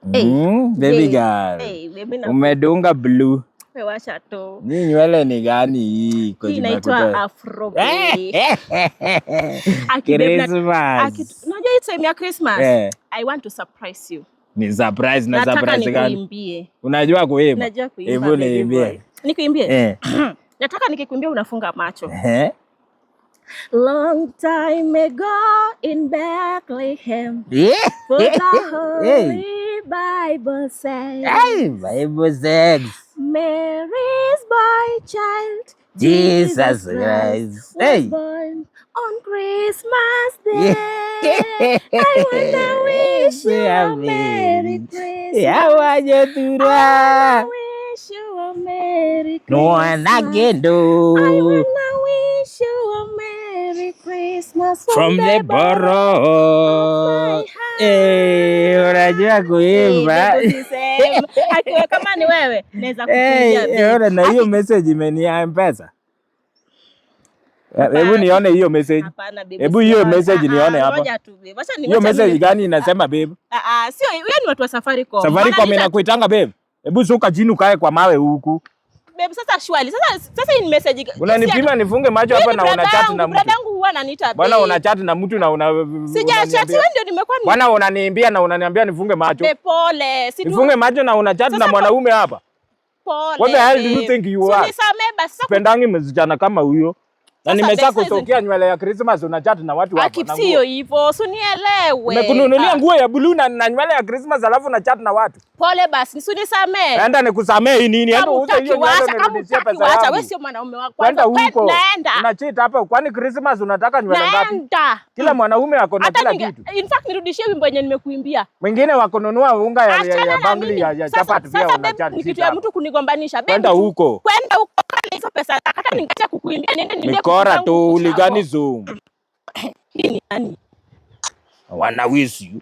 Baby girl. Umedunga blue. Wacha tu. Ni nywele ni gani hii? Hii inaitwa Afro Baby. Christmas. Unajua hii time ya Christmas. I want to surprise you. Ni surprise na surprise gani? Nikuimbie. Unajua kuimba? Najua kuimba. Hebu niimbie. Nikuimbie? Nataka nikikuimbia unafunga macho. Long time ago in Bethlehem. For the Holy Bible says. Bible says. Mary's boy child, Jesus Christ, was born on Christmas Day. I wanna wish you a Merry Christmas. I wanna wish you a Merry Christmas. No one again do. I wanna wish you a Merry Christmas from the borough. Unajua kuimba. Akiwa kama ni wewe naweza kukuja. Na hiyo message imenia M-Pesa. Hebu nione hiyo message. Hapana baby. Hebu hiyo message nione hapa. Ngoja tu babe. Acha ni hiyo message gani inasema babe? Sio, wewe ni watu wa Safaricom. Safaricom inakuitanga babe. Hebu suka chini ukae kwa mawe huku. Babe sasa shwali. Sasa hii message. Unanipima nifunge macho hapa na una chat na mtu. Brada yangu huwa ananiita babe. Bwana una chat na mtu na una sija chat wewe ndio nimekuwa ni. Bwana unaniambia na unaniambia nifunge macho. Babe pole. Nifunge macho na una chat na mwanaume hapa. Pole. What the hell do you think you are? Nisamee basi. Sipendangi msichana kama huyo. Na nimesha kutokea nywele ya Christmas una chat na watu hapa. Sio hivyo, usinielewe. Nimekununulia nguo ya blue na nywele ya Christmas alafu na chat na watu. Pole basi, usinisamee. Naenda nikusamee nini? Enda uuze hiyo nywele nirudishie pesa yangu. Wewe sio mwanaume wako. Kwenda huko. Una cheat hapa. Kwani Christmas unataka nywele ngapi? Kila mwanaume ako na kila kitu. In fact nirudishie wimbo yenye nimekuimbia. Mwingine wakonunua unga ya bangli ya chapati pia una chat. Ni kitu ya mtu kunigombanisha. Kwenda huko. Kwenda huko hizo pesa. Hata ningeacha kukuimbia niende Mikora tu uliganizo. Hii ni nani? Wana wish you.